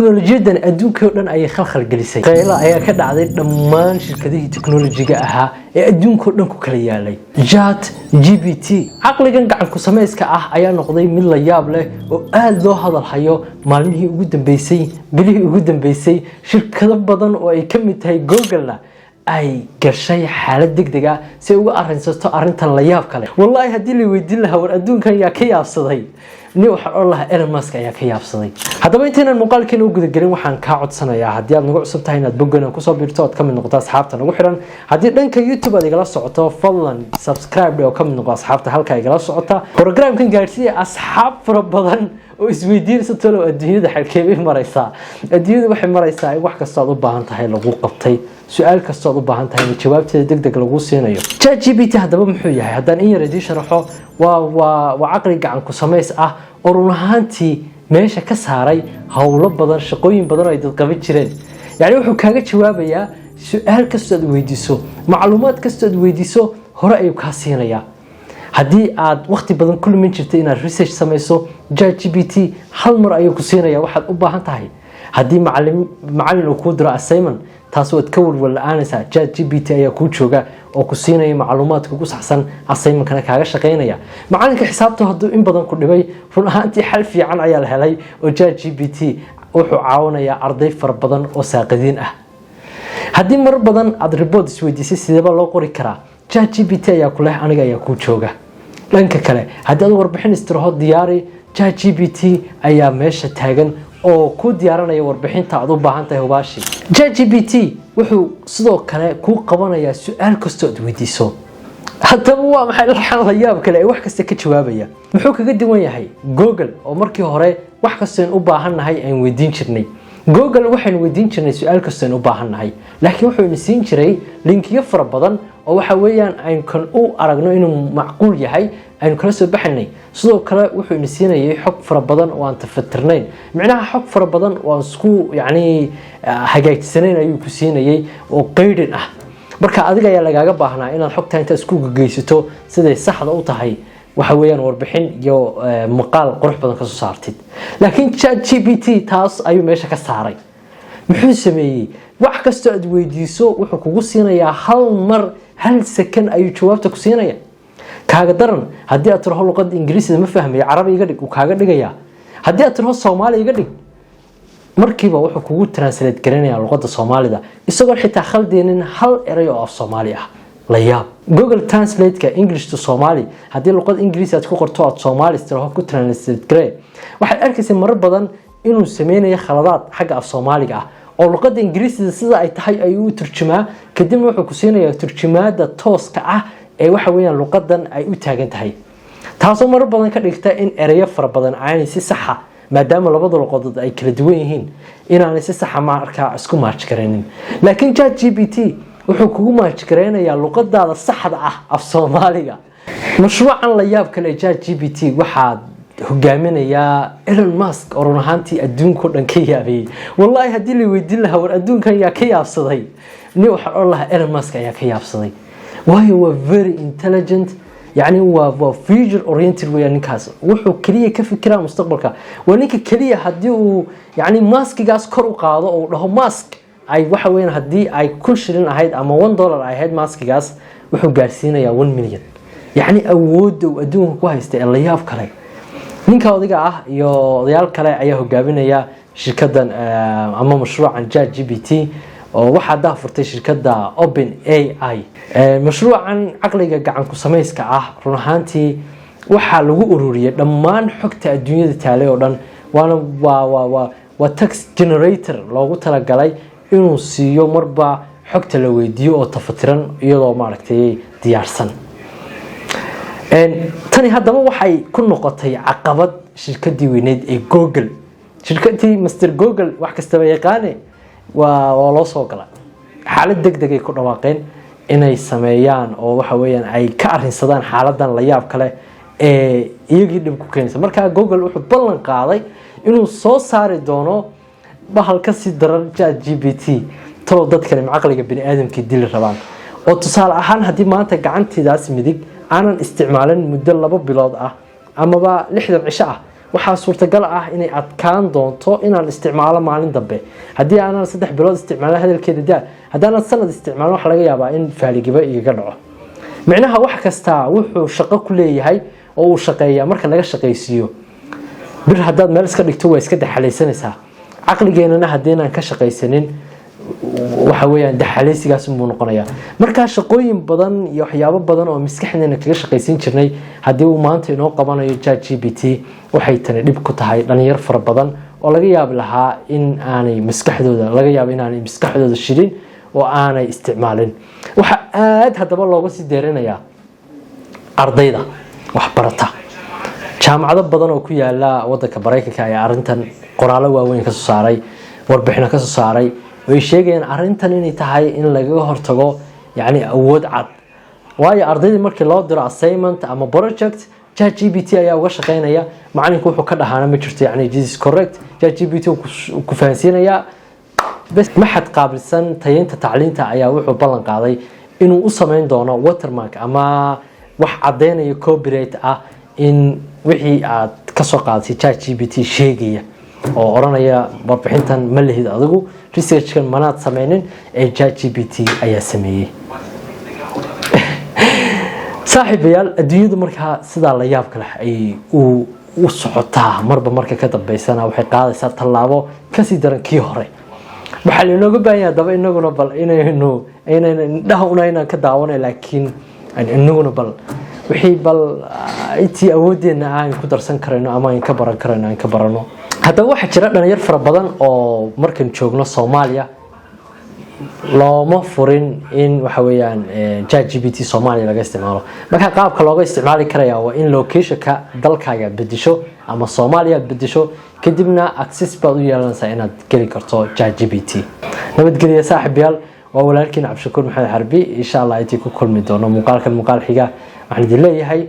teknolojiyadan adduunka oo dhan ay khalkhal gelisay qayla ayaa ka dhacday dhammaan shirkadihii teknolojiga ahaa ee adduunka oo dhan ku kala yaalay ChatGPT aqligan gacan ku samayska ah ayaa noqday mid la yaab leh oo aad loo hadal hayo maalmihii ugu dambeysay bilihii ugu dambeysay shirkado badan oo ay ka mid tahay Google ay gashay xaalad degdeg ah si uga arrinsato arrintan la yaab kale wallahi hadii la weydiin lahaa war adduunkan yaa ka yaabsaday ni waxa Allah Elon Musk ayaa ka yaabsaday hadaba intaan muuqaalkeen u guda galin waxaan ka codsanayaa hadii aad nagu cusub tahay inaad bogana ku soo biirto oo ka mid noqoto asxaabta nagu xiran hadii dhanka YouTube aad igala socoto fadlan subscribe oo ka mid noqo asxaabta halka igala socota programkan gaarsiiya asxaab fara badan oo isweydiinaysa talo adduunyada xalkeebay maraysaa adduunyada waxay maraysaa wax kasta oo u baahan tahay lagu qabtay su'aal kasta oo u baahan tahay jawaabteeda degdeg lagu siinayo ChatGPT hadaba muxuu yahay hadaan in yar idin sharaxo waa aqli gacan ku samays ah oo run ahaantii meesha ka saaray hawlo badan shaqooyin badan oo ay dad qaban jireen yani wuxuu kaaga jawaabayaa su'aal kasta oo weydiiso macluumaad kasta oo weydiiso hore ayuu ka siinayaa hadii aad waqti badan ku lumin jirtay inaad research samayso ChatGPT hal mar ayuu ku siinayaa waxaad u baahan tahay hadii macallin uu ku diro assignment taas oo ka walwalaanaysa ChatGPT ayaa ku jooga oo ku siinaya macluumaad ku saxsan assignment-kana kaaga shaqeynaya macallinka xisaabta haduu in badan ku dhibay run ahaantii xal fiican ayaa la helay oo ChatGPT wuxuu caawinayaa arday far badan oo saaqadiin ah hadii mar badan aad report isweydiisay sidee loo qori karaa ChatGPT ayaa ku leh aniga ayaa ku jooga dhanka kale hadii aad warbixin istiraahad diyaari ChatGPT ayaa meesha taagan oo ku diyaaranaya warbixinta aad u baahan tahay hubaashi ChatGPT wuxuu sidoo kale ku qabanayaa su'aal kasta oo weydiiso hadaba waa maxay la yaab kale ay wax kasta ka jawaabaya muxuu kaga duwan yahay Google oo markii hore wax kasta u baahanahay aan weydiin jirnay Google waxaan weydiin jirnay su'aal kasta u baahanahay laakiin wuxuu ina siin jiray linkiyo fara badan oo waxa weeyaan aan kan u aragno inuu macquul yahay aan kala soo baxnay sidoo kale wuxuu ina siinayay xog fara badan oo aan tafatirnayn macnaha xog fara badan oo isku hagaajisanayn ayuu ku siinayay oo qeydin ah marka adiga ayaa lagaaga baahnaa inaad xogta inta isku geysato siday saxda u tahay waxa weeyaan warbixin iyo maqaal qurux badan ka soo saartid laakiin ChatGPT taas ayuu meesha ka saaray muxuu sameeyay wax kasta aad weydiiso wuxuu kugu siinayaa hal mar hal second ayuu jawaabta ku siinayaa kaaga daran hadii aad tiro luqad Ingiriisiga ma fahmayo Carabi iga dhig uu kaaga dhigayaa hadii aad tiro Soomaali iga dhig markiiba wuxuu kugu translate garanayaa luqadda Soomaalida isagoo xitaa khaldeenin hal eray oo af Soomaali ah la yaab Google Translate-ka English to Somali hadii luqad Ingiriisi aad ku qorto aad Soomaali tiro ku translate garee waxaad arkaysaa marar badan inuu sameeyo khaladaad xagga af Soomaaliga ah oo luqadda Ingiriisiga sida ay tahay ayuu turjumaa kadib wuxuu ku siinayaa turjumaada tooska ah ee waxa weeyaan luqadan ay u taagan tahay taasoo marar badan ka dhigta in erayo fara badan aanay si sax ah maadaama labada luqadood ay kala duwan yihiin inaanay si sax ah markaa isku match gareynin laakiin ChatGPT wuxuu kugu match gareynayaa luqadaada saxda ah af Soomaaliga mashruucan la yaab kale ChatGPT waxaa hogaaminayaa Elon Musk oo run ahaantii adduunka dhan ka yaabay wallahi hadii la weydiin lahaa war adduunkan yaa ka yaabsaday ni waxa Allah Elon Musk ayaa ka yaabsaday waayo waa very intelligent يعني هو future oriented ويا نكاس وحو كلية كيف كلا مستقبلك ونيك كلية هديه يعني ماسك جاس كرو قاضي أو له ماسك أي وحو وين هدي أي كل شيء هيد أما $1 أي هيد ماسك جاس وحو جالسين يا 1 مليون يعني أود وأدوه كويس اللي ياف كله نيك هذا جاه يا ريال كله أيه جابينا يا شركة أما مشروع عن ChatGPT وواحد فرتي شركة OpenAI مشروعاً عقلية قاعد كسميس كعه رهانتي وحلو أورورية دمان حكت الدنيا تالي ودن وانا وتكست جنريتر لو قلت لك علي إنه سيو مربع حكت لو فيديو أو تفترن يلا معركتي ديارسن تاني هذا مو حي كل نقطة عقبات شركة ديوينيد جوجل شركتي مستر جوجل واحد استبيقاني ولا صقلا حالة دقيقة يكون واقعين inay sameeyaan oo waxa weeyaan ay ka arrinsadaan xaaladan la yaab kale ee iyagii dhib ku keenaysa marka Google wuxuu ballan qaaday inuu soo saari doono bahal ka si daran ChatGPT tolo dadka aqliga bini aadamka dil rabaan oo tusaale ahaan hadii maanta gacantidaas midig aanan isticmaalin muddo 2 bilood ah ama ba 6 cisho ah waxaa suurtagal ah inay adkaan doonto inaan isticmaalo maalin dambe haddii aanan 3 bilood isticmaalo hadalkeeda daa haddaan sanad isticmaalo wax laga yaabaa in faaligiba iga dhaco macnaha wax kasta wuxuu shaqo ku leeyahay oo uu shaqeeyaa marka laga shaqeysiyo bir haddaad meel iska dhigto waa iska daxalaysanaysaa caqligeenana haddeenaan ka shaqaysanin waxa weeyaan daxalaysigaas uu noqonayaa marka shaqooyin badan iyo waxyaabo badan oo maskaxdeena kaga shaqaysan jirnay haddii uu maanta inoo qabanayo ChatGPT waxay tani dhib ku tahay dhalinyar fara badan oo laga yaab lahaa in aanay maskaxdooda shirin oo aanay isticmaalin waxa aad hadaba looga sii deerinayaa ardayda wax barata jaamacado badan oo ku yaala wadanka Mareykanka ayaa arintan qoraalo waaweyn ka soo saaray warbixino ka soo saaray way sheegayaan arintan inay tahay in laga hortago yani awood cad waayo ardayda markii loo diro assignment ama project ChatGPT ayaa uga shaqeynaya macalinku wuxuu ka dhahaana ma jirto yani this is correct ChatGPT ku fahansiinaya bas ma xad qaabilsan tayeynta tacliinta ayaa wuxuu ballan qaaday inuu u sameyn doono watermark ama wax cadeynaya copyright ah in wixii aad ka soo qaadatay ChatGPT sheegaya oo oranaya warbixintan ma lehid adigu researchkan manaad sameynin ee ChatGPT ayaa sameeyay saaxiibayaal adduunyadu markaa sidaa la yaab kale ay u socotaa marba marka ka dambeysana waxay qaadaysaa tallaabo ka sii daran kii hore waxa la inooga baahan yahay daba inaguna bal inaynu indhaha unayna ka daawanay laakiin inaguna bal wixii bal intii awoodeena aan ku darsan karayno ama aan ka baran karayno aan ka barano hadaba waxa jira dhalinyar fara badan oo markan joogno Soomaaliya looma furin in waxa weeyaan ChatGPT Soomaaliya laga isticmaalo marka qaabka looga isticmaali karayaa waa in location-ka dalkaaga bedesho ama Soomaaliya bedesho kadibna access baad u yeelanaysaa inaad gali karto ChatGPT nabadgelyo saaxiibayaal waa walaalkiin Cabdishakuur Maxamed Harbi insha Allah intii ku kulmi doono muuqaalkan muuqaal xiga waxaan idin leeyahay